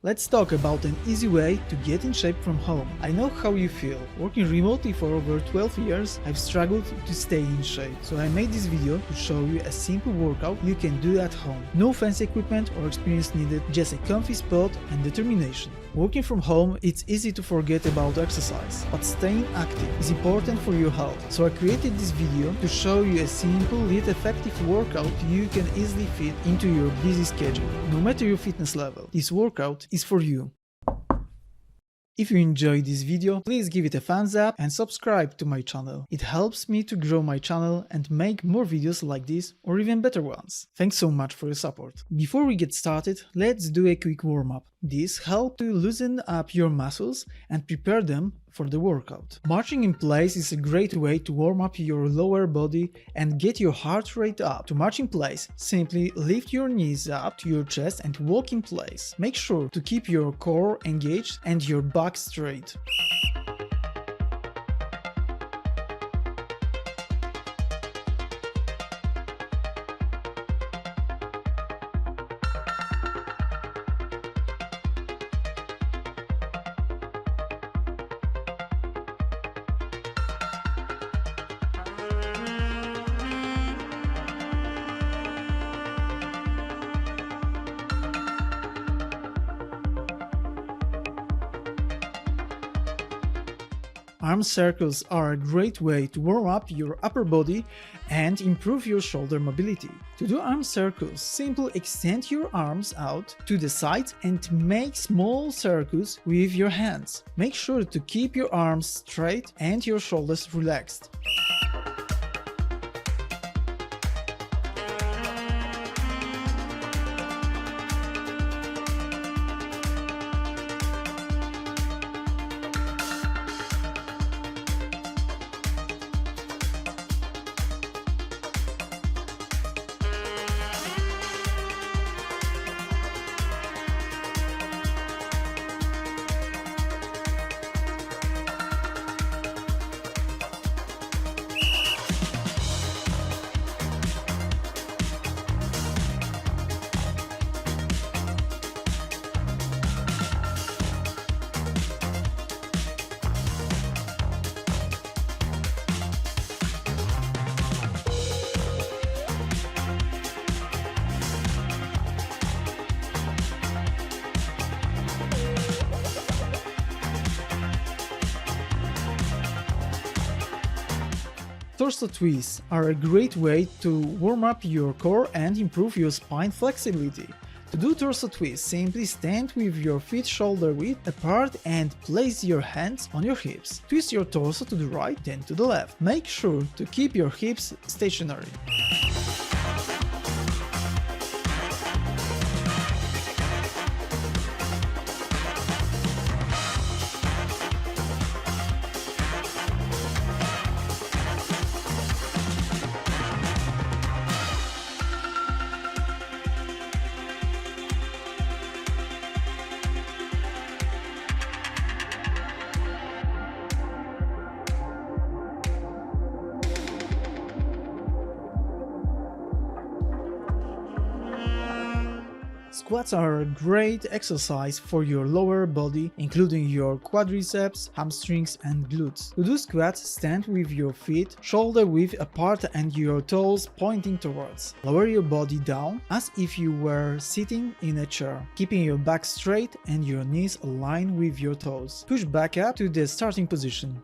Let's talk about an easy way to get in shape from home. I know how you feel. Working remotely for over 12 years, I've struggled to stay in shape. So I made this video to show you a simple workout you can do at home. No fancy equipment or experience needed, just a comfy spot and determination. Working from home, it's easy to forget about exercise, but staying active is important for your health. So I created this video to show you a simple yet effective workout you can easily fit into your busy schedule. No matter your fitness level, this workout is for you. If you enjoyed this video, please give it a thumbs up and subscribe to my channel. It helps me to grow my channel and make more videos like this or even better ones. Thanks so much for your support. Before we get started, let's do a quick warm-up. This helps to loosen up your muscles and prepare them for the workout. Marching in place is a great way to warm up your lower body and get your heart rate up. To march in place, simply lift your knees up to your chest and walk in place. Make sure to keep your core engaged and your back straight. Arm circles are a great way to warm up your upper body and improve your shoulder mobility. To do arm circles, simply extend your arms out to the sides and make small circles with your hands. Make sure to keep your arms straight and your shoulders relaxed. Torso twists are a great way to warm up your core and improve your spine flexibility. To do torso twists, simply stand with your feet shoulder width apart and place your hands on your hips. Twist your torso to the right, then to the left. Make sure to keep your hips stationary. Squats are a great exercise for your lower body, including your quadriceps, hamstrings, and glutes. To do squats, stand with your feet shoulder width apart and your toes pointing towards. Lower your body down as if you were sitting in a chair, keeping your back straight and your knees aligned with your toes. Push back up to the starting position.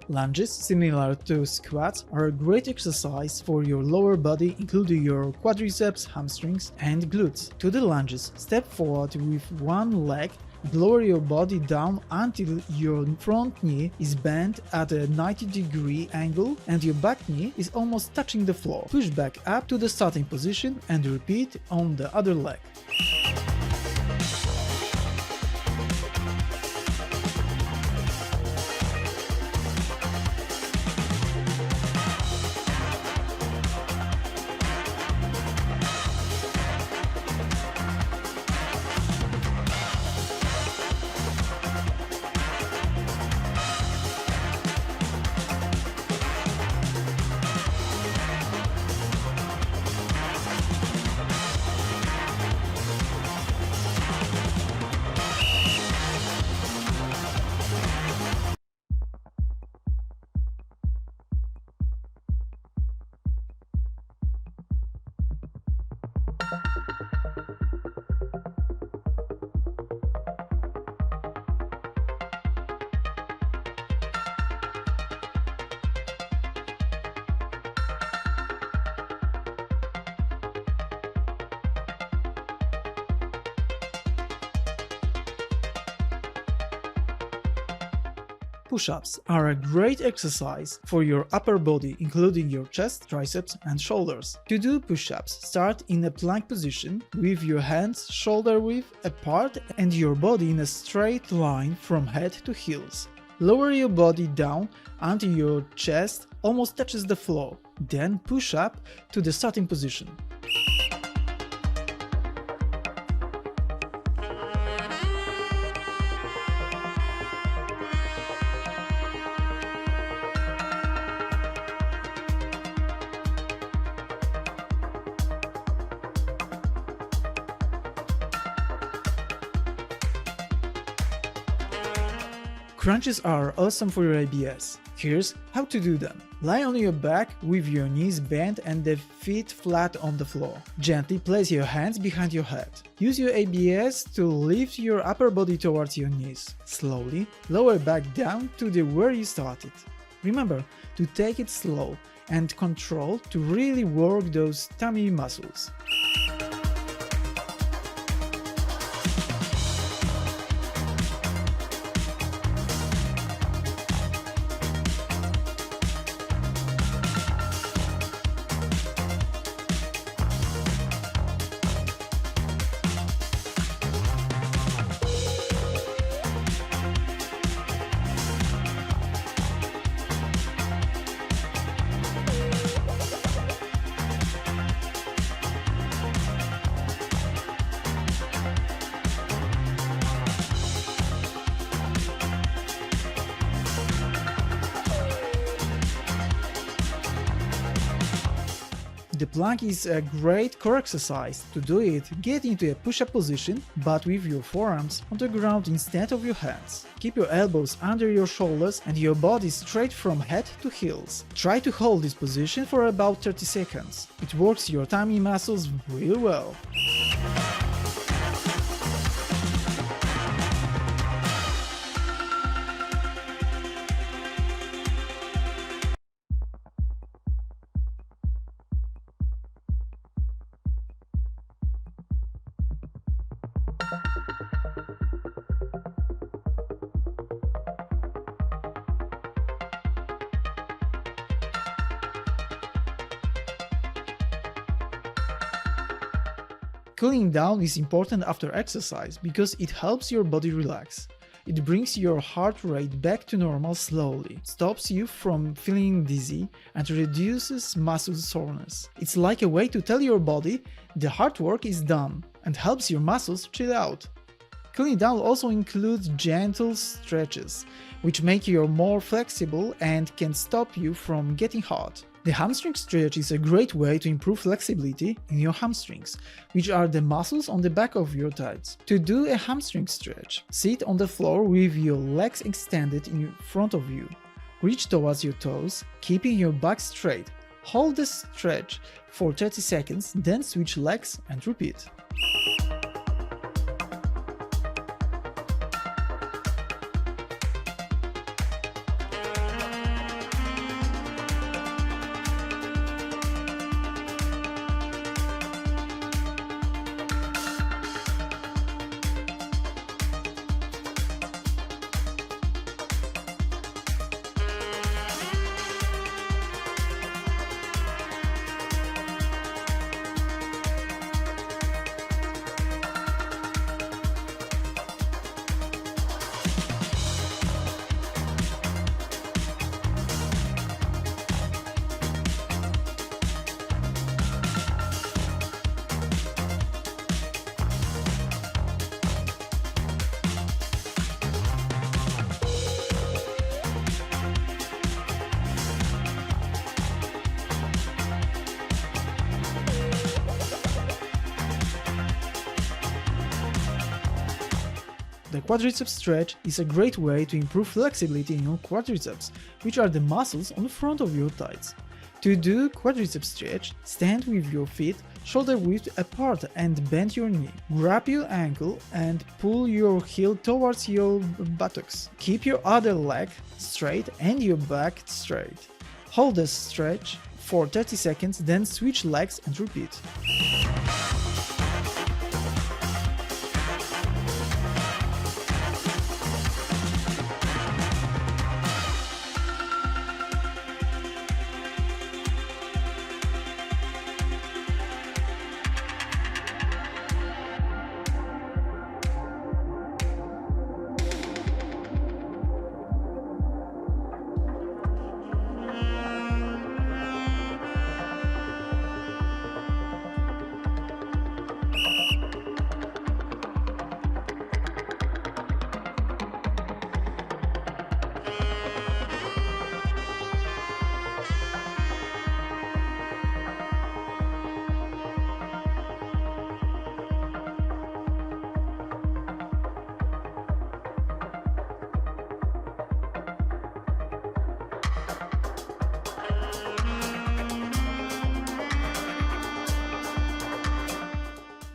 Lunges, similar to squats, are a great exercise for your lower body, including your quadriceps, hamstrings, and glutes. To the lunges, step forward with one leg Lower your body down until your front knee is bent at a 90-degree angle and your back knee is almost touching the floor. Push back up to the starting position and repeat on the other leg. Push-ups are a great exercise for your upper body, including your chest, triceps, and shoulders. To do push-ups, start in a plank position with your hands shoulder width apart and your body in a straight line from head to heels. Lower your body down until your chest almost touches the floor. Then push up to the starting position. Crunches are awesome for your ABS. Here's how to do them. Lie on your back with your knees bent and the feet flat on the floor. Gently place your hands behind your head. Use your ABS to lift your upper body towards your knees. Slowly lower back down to where you started. Remember to take it slow and control to really work those tummy muscles. The plank is a great core exercise. To do it, get into a push-up position, but with your forearms on the ground instead of your hands. Keep your elbows under your shoulders and your body straight from head to heels. Try to hold this position for about 30 seconds. It works your tummy muscles really well. Cooling down is important after exercise because it helps your body relax. It brings your heart rate back to normal slowly, stops you from feeling dizzy, and reduces muscle soreness. It's like a way to tell your body the hard work is done and helps your muscles chill out. Cooling down also includes gentle stretches, which make you more flexible and can stop you from getting hot. The hamstring stretch is a great way to improve flexibility in your hamstrings, which are the muscles on the back of your thighs. To do a hamstring stretch, sit on the floor with your legs extended in front of you. Reach towards your toes, keeping your back straight. Hold the stretch for 30 seconds, then switch legs and repeat. The quadriceps stretch is a great way to improve flexibility in your quadriceps, which are the muscles on the front of your thighs. To do quadriceps stretch, stand with your feet shoulder width apart and bend your knee. Grab your ankle and pull your heel towards your buttocks. Keep your other leg straight and your back straight. Hold the stretch for 30 seconds, then switch legs and repeat.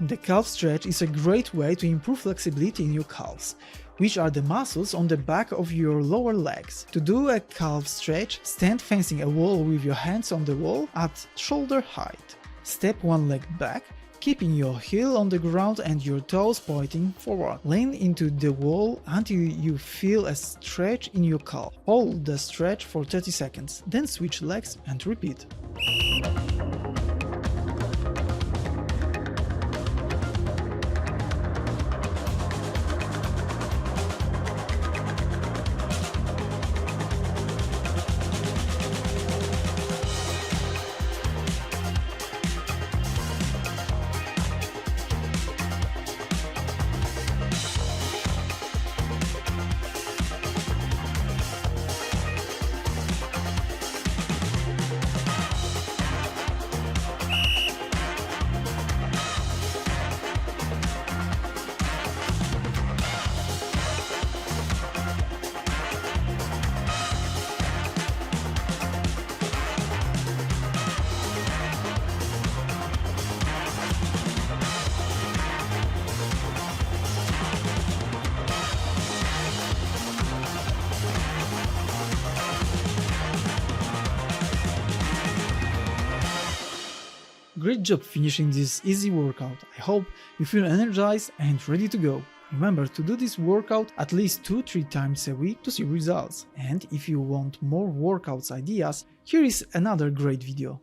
The calf stretch is a great way to improve flexibility in your calves, which are the muscles on the back of your lower legs. To do a calf stretch, stand facing a wall with your hands on the wall at shoulder height. Step one leg back, keeping your heel on the ground and your toes pointing forward. Lean into the wall until you feel a stretch in your calf. Hold the stretch for 30 seconds, then switch legs and repeat. Great job finishing this easy workout. I hope you feel energized and ready to go. Remember to do this workout at least 2-3 times a week to see results. And if you want more workouts ideas, here is another great video.